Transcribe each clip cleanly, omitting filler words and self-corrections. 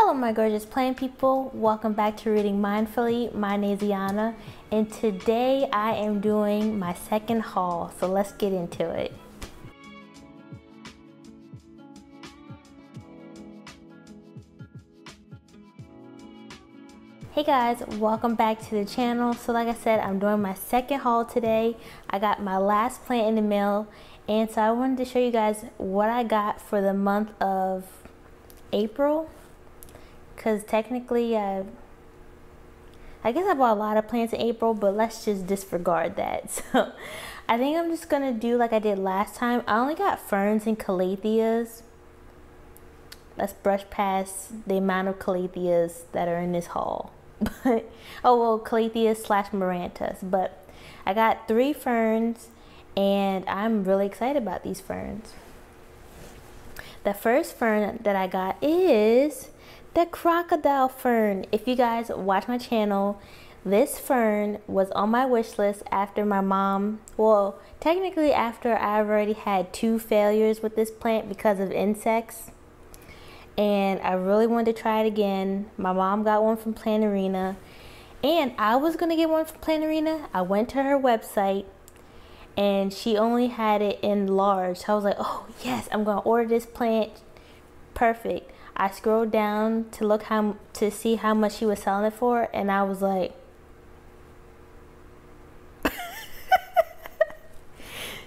Hello my gorgeous plant people, welcome back to Reading Mindfully. My name is Yana and today I am doing my second haul, so let's get into it. Hey guys, welcome back to the channel. So like I said, I'm doing my second haul today. I got my last plant in the mail and so I wanted to show you guys what I got for the month of April. Because technically, I guess I bought a lot of plants in April, but let's just disregard that. So I think I'm just going to do like I did last time. I only got ferns and calatheas. Let's brush past the amount of calatheas that are in this haul. But oh well, calatheas / marantas. But I got 3 ferns and I'm really excited about these ferns. The first fern that I got is the crocodile fern. If you guys watch my channel, this fern was on my wish list after my mom, well, technically after I've already had 2 failures with this plant because of insects. And I really wanted to try it again. My mom got one from Plant Arena and I was gonna get one from Plant Arena. I went to her website and she only had it in large. So I was like, oh yes, I'm gonna order this plant. Perfect. I scrolled down to look to see how much she was selling it for, and I was like,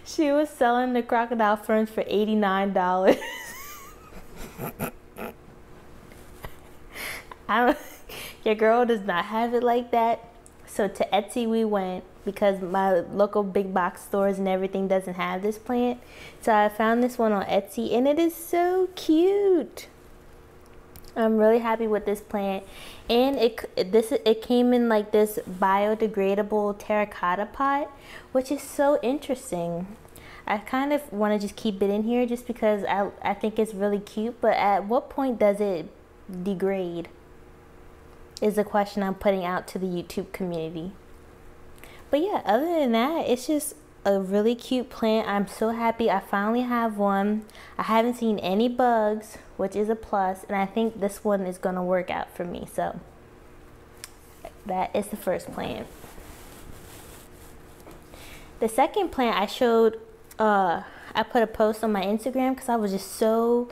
she was selling the crocodile ferns for $89. Your girl does not have it like that. So to Etsy we went because my local big box stores and everything doesn't have this plant. So I found this one on Etsy and it is so cute. I'm really happy with this plant, and it came in like this biodegradable terracotta pot, which is so interesting. I kind of want to just keep it in here just because I think it's really cute, but at what point does it degrade is the question I'm putting out to the YouTube community. But yeah, other than that, it's just a really cute plant. I'm so happy I finally have one. I haven't seen any bugs, which is a plus, and I think this one is going to work out for me. So that is the first plant. The second plant I showed, I put a post on my Instagram because I was just so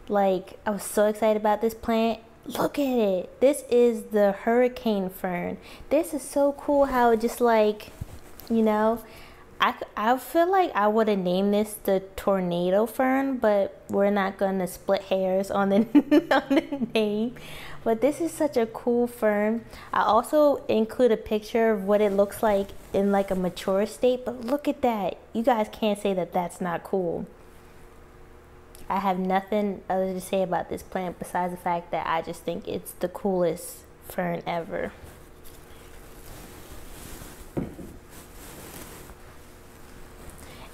I was so excited about this plant. Look at it. This is the hurricane fern. This is so cool how it just you know, I feel like I would have named this the tornado fern, but we're not going to split hairs on the, on the name. But this is such a cool fern. I also include a picture of what it looks like in like a mature state, but look at that. You guys can't say that that's not cool. I have nothing other to say about this plant besides the fact that I just think it's the coolest fern ever.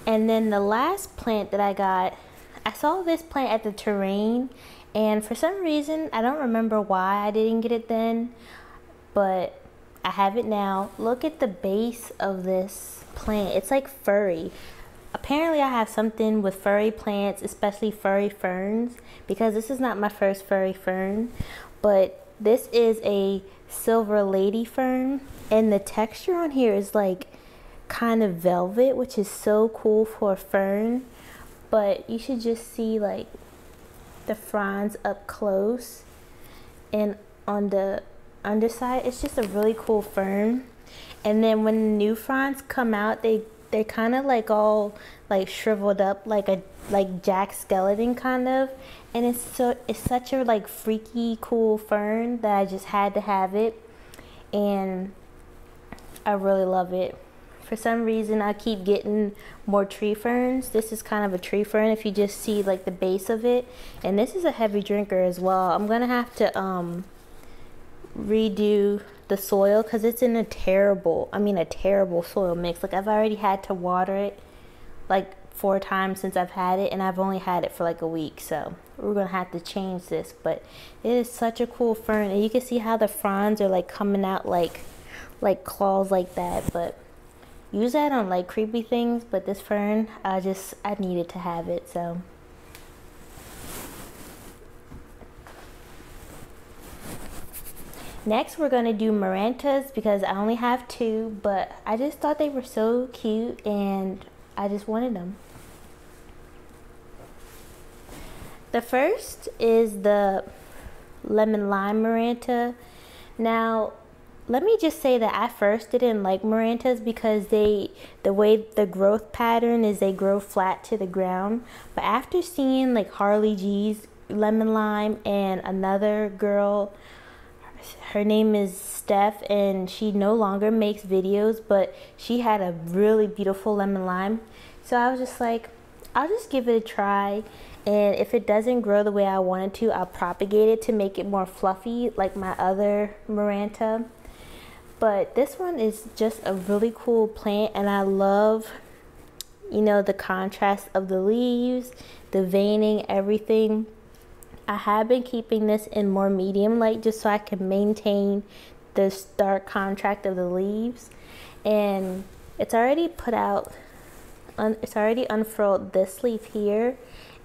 And then the last plant that I got, I saw this plant at the terrain, and for some reason, I don't remember why I didn't get it then, but I have it now. Look at the base of this plant. It's like furry. Apparently I have something with furry plants, especially furry ferns, because this is not my first furry fern, but this is a silver lady fern, and the texture on here is like kind of velvet, which is so cool for a fern. But you should just see like the fronds up close, and on the underside it's just a really cool fern. And then when the new fronds come out, they're kind of like all like shriveled up like Jack Skeleton kind of, and it's such a like freaky cool fern that I just had to have it, and I really love it. For some reason I keep getting more tree ferns. This is kind of a tree fern if you just see like the base of it, and this is a heavy drinker as well. I'm gonna have to redo the soil because it's in a terrible soil mix. Like I've already had to water it like 4 times since I've had it, and I've only had it for like a week, so we're gonna have to change this. But it is such a cool fern, and you can see how the fronds are like coming out like claws like that. But use that on like creepy things, but this fern, I needed to have it. So Next, we're going to do Marantas because I only have 2, but I just thought they were so cute and I just wanted them. The first is the Lemon Lime Maranta. Now, let me just say that I first didn't like Marantas because the way the growth pattern is they grow flat to the ground. But after seeing like Harley G's Lemon Lime and another girl, her name is Steph, and she no longer makes videos, but she had a really beautiful lemon lime. So I was just like, I'll just give it a try, and if it doesn't grow the way I want it to, I'll propagate it to make it more fluffy like my other Maranta. But this one is just a really cool plant, and I love, you know, the contrast of the leaves, the veining, everything. I have been keeping this in more medium light just so I can maintain the stark contrast of the leaves. And it's already put out, it's already unfurled this leaf here,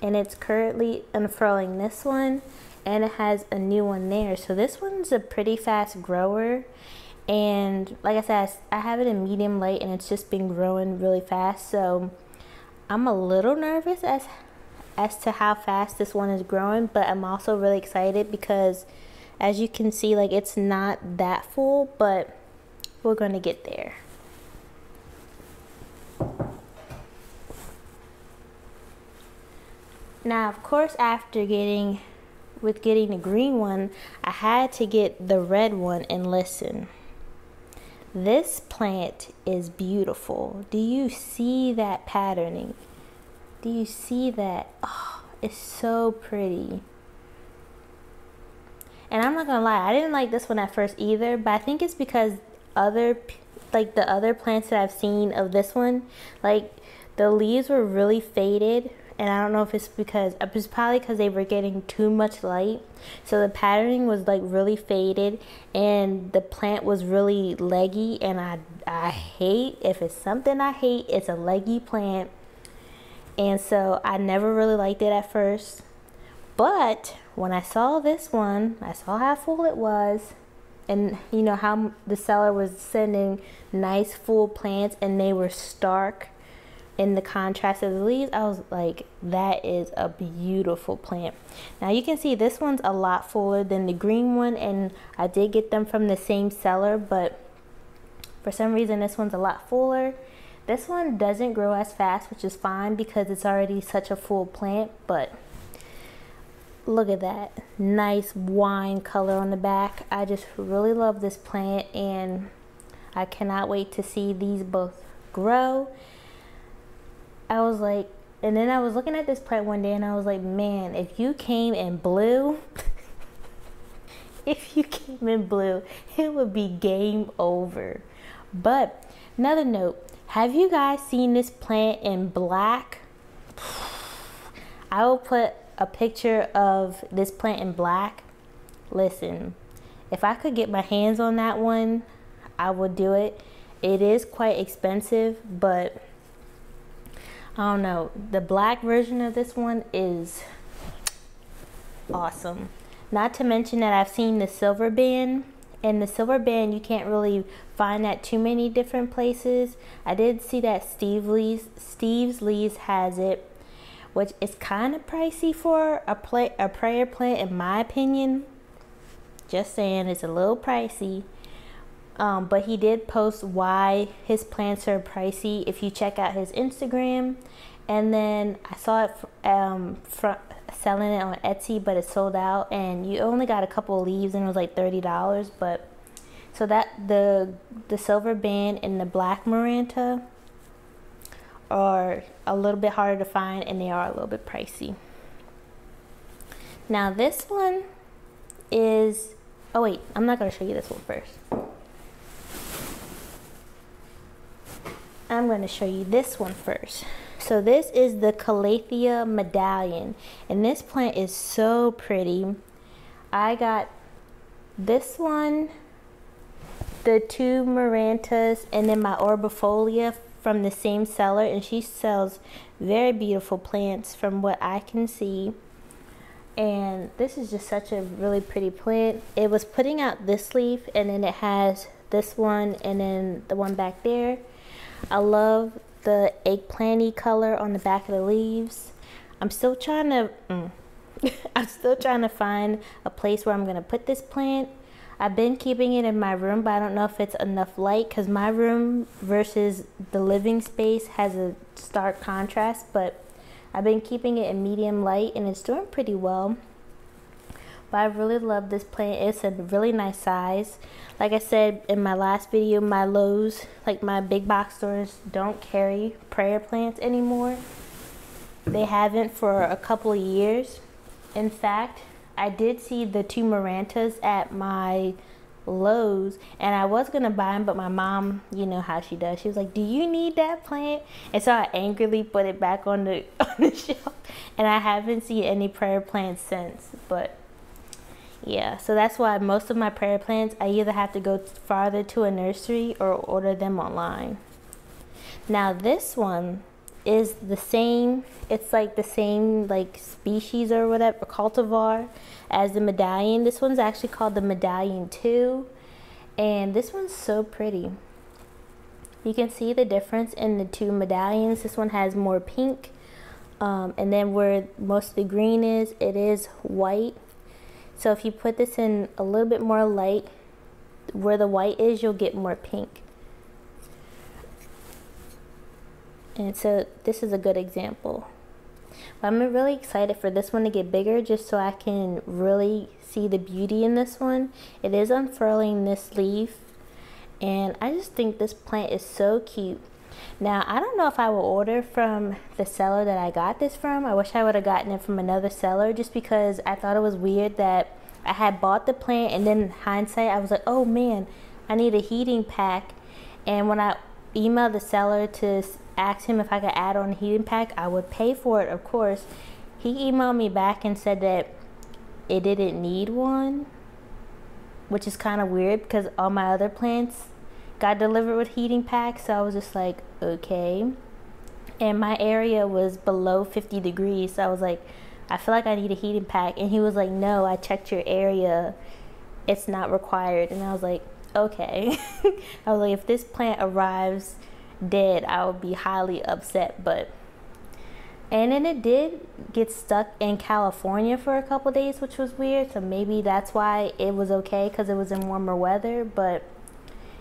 and it's currently unfurling this one, and it has a new one there. So this one's a pretty fast grower, and like I said, I have it in medium light and it's just been growing really fast. So I'm a little nervous as to how fast this one is growing, but I'm also really excited because as you can see, like, it's not that full, but we're gonna get there. Now, of course, after getting the green one, I had to get the red one, and listen, this plant is beautiful. Do you see that patterning? Do you see that? Oh, it's so pretty. And I'm not gonna lie, I didn't like this one at first either, but I think it's because the other plants that I've seen of this one, like, the leaves were really faded, and I don't know if it's probably because they were getting too much light, so the patterning was like really faded, and the plant was really leggy, and I hate, if it's something I hate, it's a leggy plant. And so I never really liked it at first, but when I saw this one, I saw how full it was, and you know how the seller was sending nice full plants and they were stark in the contrast of the leaves. I was like, that is a beautiful plant. Now you can see this one's a lot fuller than the green one, and I did get them from the same seller, but for some reason this one's a lot fuller. This one doesn't grow as fast, which is fine because it's already such a full plant, but look at that nice wine color on the back. I just really love this plant, and I cannot wait to see these both grow. I was like, and then I was looking at this plant one day and I was like, man, if you came in blue, if you came in blue, it would be game over. But another note, have you guys seen this plant in black? I will put a picture of this plant in black. Listen, if I could get my hands on that one, I would do it. It is quite expensive, but I don't know. The black version of this one is awesome. Not to mention that I've seen the silver band, and the silver band you can't really find at too many different places. I did see that Steve's Leaves has it, which is kind of pricey for a prayer plant in my opinion. Just saying, it's a little pricey. But he did post why his plants are pricey if you check out his Instagram. And then I saw it selling it on Etsy, but it sold out, and you only got a couple of leaves and it was like $30. But so that the silver band and the black Maranta are a little bit harder to find, and they are a little bit pricey. Now this one is, oh wait, I'm not going to show you this one first. I'm going to show you this one first. So this is the Calathea Medallion, and this plant is so pretty. I got this one, the two Marantas, and then my Orbifolia from the same seller, and she sells very beautiful plants from what I can see. And this is just such a really pretty plant. It was putting out this leaf, and then it has this one, and then the one back there. I love the eggplanty color on the back of the leaves. I'm still trying to I'm still trying to find a place where I'm going to put this plant. I've been keeping it in my room, but I don't know if it's enough light, because my room versus the living space has a stark contrast, but I've been keeping it in medium light and it's doing pretty well. But I really love this plant. It's a really nice size. Like I said in my last video, my Lowe's, like my big box stores, don't carry prayer plants anymore. They haven't for a couple of years. In fact, I did see the 2 Marantas at my Lowe's, and I was gonna buy them, but my mom, you know how she does, she was like, do you need that plant? And so I angrily put it back on the shelf, and I haven't seen any prayer plants since. But yeah, so that's why most of my prayer plants, I either have to go farther to a nursery or order them online. Now this one is the same, it's like the same like species or whatever, cultivar, as the medallion. This one's actually called the Medallion 2, and this one's so pretty. You can see the difference in the 2 medallions. This one has more pink, and then where most of the green is, it is white. So if you put this in a little bit more light, where the white is, you'll get more pink. And so this is a good example. But I'm really excited for this one to get bigger, just so I can really see the beauty in this one. It is unfurling this leaf, and I just think this plant is so cute. Now, I don't know if I will order from the seller that I got this from. I wish I would have gotten it from another seller, just because I thought it was weird that I had bought the plant, and then in hindsight I was like, oh man, I need a heating pack. And when I emailed the seller to ask him if I could add on a heating pack, I would pay for it, of course. He emailed me back and said that it didn't need one, which is kind of weird because all my other plants got delivered with heating packs. So I was just like, okay. And my area was below 50 degrees, so I was like, I feel like I need a heating pack. And he was like, no, I checked your area, it's not required. And I was like, okay. I was like, if this plant arrives dead, I would be highly upset. But and then it did get stuck in California for a couple days, which was weird. So maybe that's why it was okay, because it was in warmer weather. But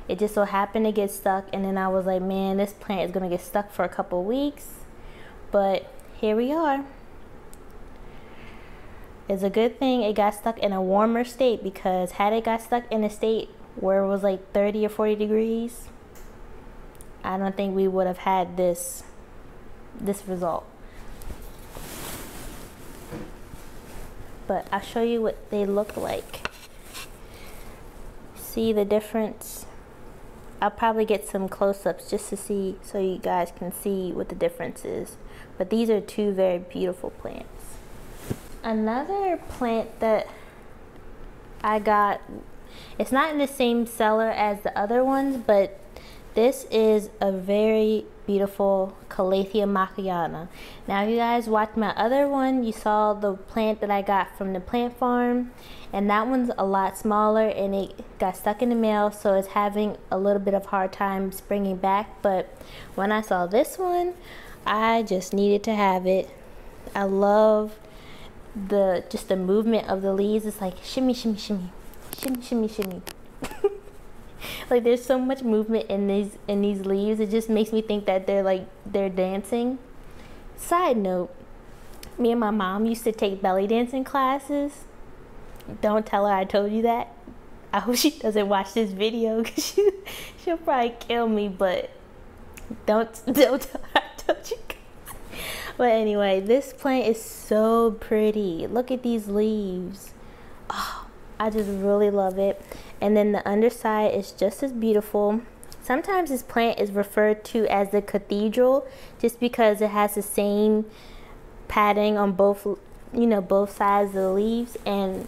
it just so happened to get stuck, and then I was like, man, this plant is gonna get stuck for a couple weeks. But here we are. It's a good thing it got stuck in a warmer state, because had it got stuck in a state where it was like 30 or 40 degrees, I don't think we would have had this result. But I'll show you what they look like. See the difference? I'll probably get some close-ups just to see, so you guys can see what the difference is. But these are 2 very beautiful plants. Another plant that I got, it's not in the same seller as the other ones, but this is a very beautiful Calathea macayana. Now, if you guys watched my other one, you saw the plant that I got from the plant farm, and that one's a lot smaller, and it got stuck in the mail, so it's having a little bit of hard time springing back. But when I saw this one, I just needed to have it. I love just the movement of the leaves. It's like shimmy, shimmy, shimmy, shimmy, shimmy, shimmy. Like, there's so much movement in these leaves. It just makes me think that they're dancing. Side note, me and my mom used to take belly dancing classes. Don't tell her I told you that. I hope she doesn't watch this video, because she'll probably kill me. But don't tell her I told you. But anyway, this plant is so pretty. Look at these leaves. Oh, I just really love it. And then the underside is just as beautiful. Sometimes this plant is referred to as the cathedral, just because it has the same padding on both sides of the leaves, and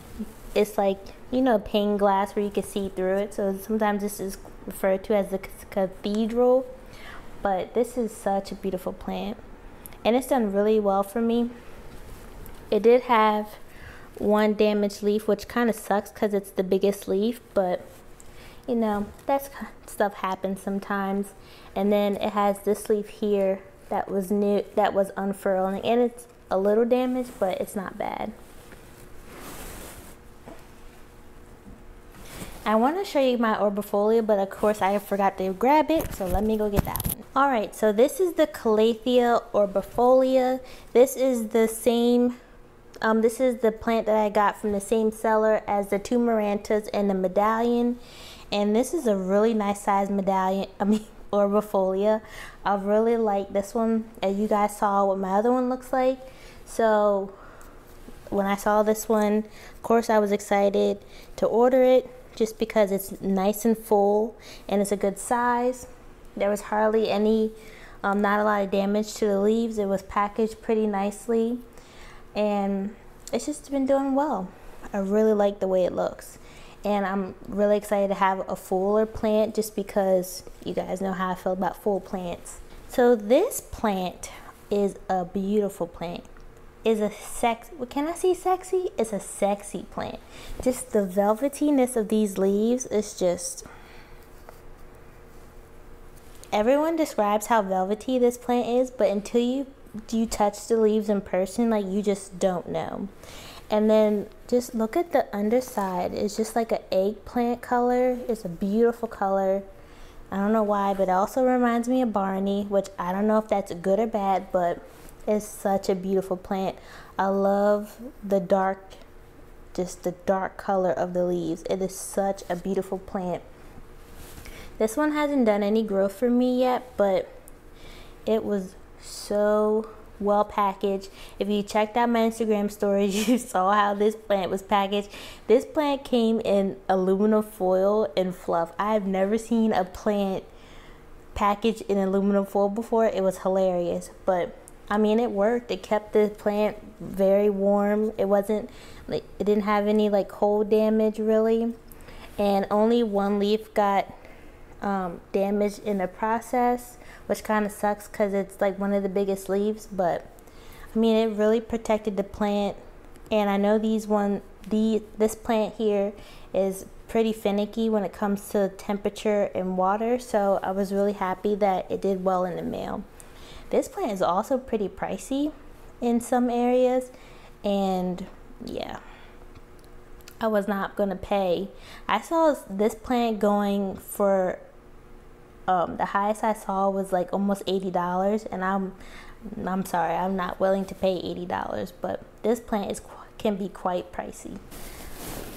it's like, pane glass where you can see through it. So sometimes this is referred to as the cathedral. But this is such a beautiful plant, and it's done really well for me. It did have one damaged leaf, which kind of sucks because it's the biggest leaf, but you know, that's stuff happens sometimes. And then it has this leaf here that was new, that was unfurling, and it's a little damaged, but it's not bad. I want to show you my Orbifolia, but of course I forgot to grab it, so let me go get that one. Alright, so this is the Calathea Orbifolia. This is the same, this is the plant that I got from the same seller as the two Marantas and the Medallion. And this is a really nice size medallion, Orbifolia. I really like this one, as you guys saw what my other one looks like. So when I saw this one, of course I was excited to order it, just because it's nice and full and it's a good size. There was hardly any, not a lot of damage to the leaves. It was packaged pretty nicely, and it's just been doing well. I really like the way it looks, and I'm really excited to have a fuller plant, just because you guys know how I feel about full plants. So this plant is a beautiful plant. Is a can I say sexy? It's a sexy plant. Just the velvetyness of these leaves is just, everyone describes how velvety this plant is, but until you touch the leaves in person, like, you just don't know. And then just look at the underside. It's just like an eggplant color. It's a beautiful color. I don't know why, but it also reminds me of Barney, which I don't know if that's good or bad, but it's such a beautiful plant. I love the dark, just the dark color of the leaves. It is such a beautiful plant. This one hasn't done any growth for me yet, but it was so well packaged. If you checked out my Instagram stories, you saw how this plant was packaged. This plant came in aluminum foil and fluff. I've never seen a plant packaged in aluminum foil before. It was hilarious, but I mean, it worked. It kept the plant very warm. It wasn't like, it didn't have any like cold damage really, and only one leaf got damaged in the process, which kind of sucks because it's like one of the biggest leaves. But I mean, it really protected the plant. And I know this plant here is pretty finicky when it comes to temperature and water, so I was really happy that it did well in the mail. This plant is also pretty pricey in some areas, and yeah, I was not gonna pay. I saw this plant going for the highest I saw was like almost $80, and I'm sorry, I'm not willing to pay $80, but this plant can be quite pricey.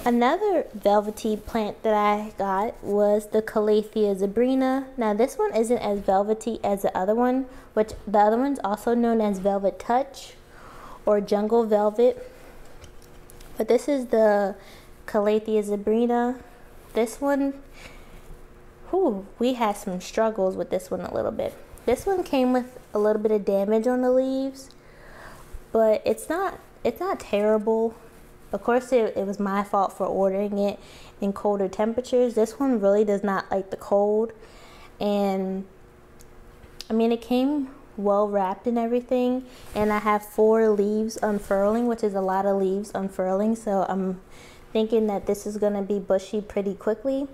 Another velvety plant that I got was the Calathea zebrina. Now this one isn't as velvety as the other one, which the other one's also known as Velvet Touch or Jungle Velvet. But this is the Calathea zebrina. This one, we had some struggles with this one a little bit. This one came with a little bit of damage on the leaves, but it's not terrible. Of course, it was my fault for ordering it in colder temperatures. This one really does not like the cold. And I mean, it came well wrapped and everything. And I have 4 leaves unfurling, which is a lot of leaves unfurling. So I'm thinking that this is going to be bushy pretty quickly.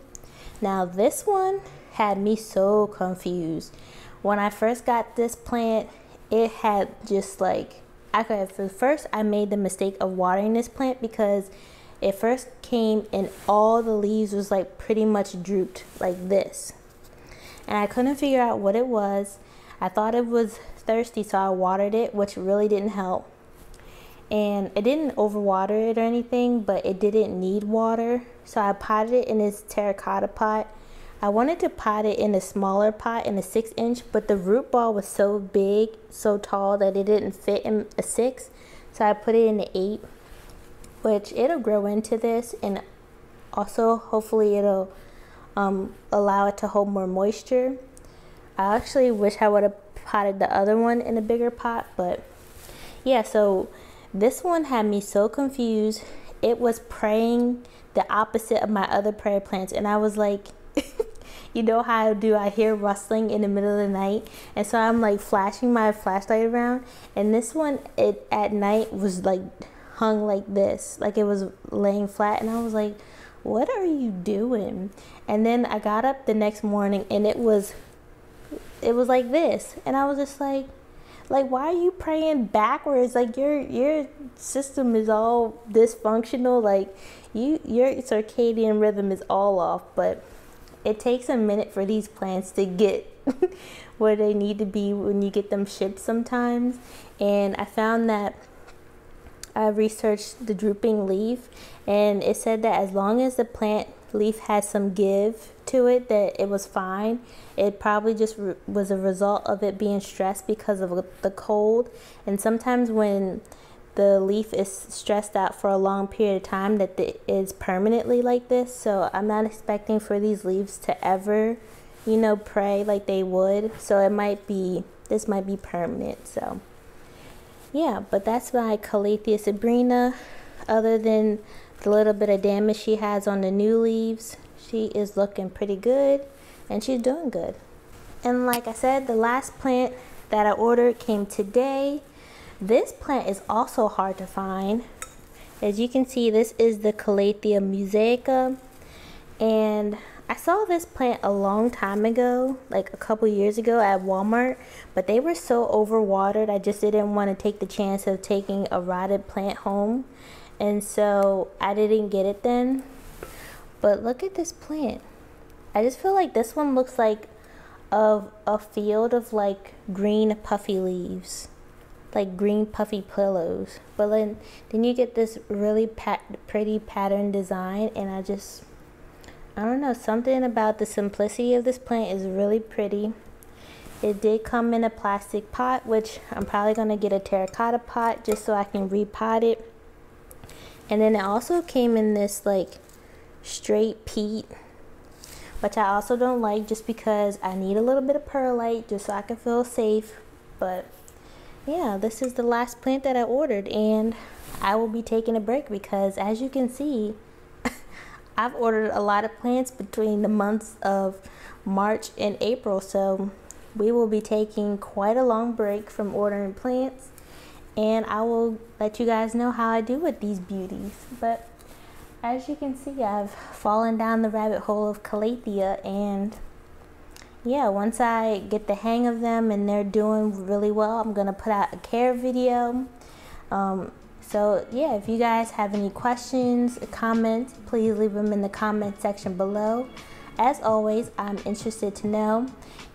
Now, this one had me so confused. When I first got this plant, it had just like, first I made the mistake of watering this plant because it first came and all the leaves was like pretty much drooped like this, and I couldn't figure out what it was. I thought it was thirsty, so I watered it, which really didn't help, and it didn't overwater it or anything, but it didn't need water. So I potted it in this terracotta pot. I wanted to pot it in a smaller pot, in a 6-inch, but the root ball was so big, so tall, that it didn't fit in a 6. So I put it in an 8, which it'll grow into this, and also hopefully it'll allow it to hold more moisture. I actually wish I would have potted the other one in a bigger pot, but yeah, so this one had me so confused. It was praying the opposite of my other prayer plants, and I was like, you know how I hear rustling in the middle of the night, and so I'm like flashing my flashlight around, and this one at night was like hung like this, like it was laying flat, and I was like, what are you doing? And then I got up the next morning and it was like this, and I was just like why are you praying backwards? Like your system is all dysfunctional, like your circadian rhythm is all off. But it takes a minute for these plants to get where they need to be when you get them shipped sometimes. And I found that I researched the drooping leaf, and it said that as long as the plant leaf has some give to it, that it was fine. It probably just was a result of it being stressed because of the cold. And sometimes when the leaf is stressed out for a long period of time, that it is permanently like this. So I'm not expecting for these leaves to ever, you know, pray like they would. So this might be permanent. So yeah, but that's my Calathea sabrina. Other than the little bit of damage she has on the new leaves, she is looking pretty good and she's doing good. And like I said, the last plant that I ordered came today. This plant is also hard to find. As you can see, this is the Calathea musaica, and I saw this plant a long time ago, like a couple years ago at Walmart, but they were so overwatered, I just didn't want to take the chance of taking a rotted plant home, and so I didn't get it then. But look at this plant. I just feel like this one looks like a field of like green puffy leaves, like green puffy pillows. But then you get this really pretty pattern design, and I don't know, something about the simplicity of this plant is really pretty. It did come in a plastic pot, which I'm probably going to get a terracotta pot just so I can repot it. And then it also came in this like straight peat, which I also don't like, just because I need a little bit of perlite just so I can feel safe. But yeah, this is the last plant that I ordered, and I will be taking a break because, as you can see, I've ordered a lot of plants between the months of March and April, so we will be taking quite a long break from ordering plants, and I will let you guys know how I do with these beauties. But as you can see, I've fallen down the rabbit hole of Calathea, and yeah, once I get the hang of them and they're doing really well, I'm gonna put out a care video. So yeah, if you guys have any questions, comments, please leave them in the comment section below. As always, I'm interested to know.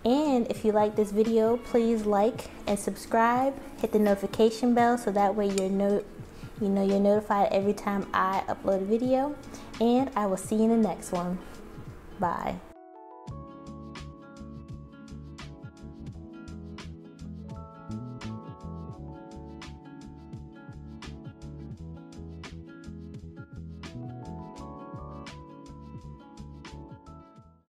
And if you like this video, please like and subscribe. Hit the notification bell so that way you're notified every time I upload a video. And I will see you in the next one. Bye.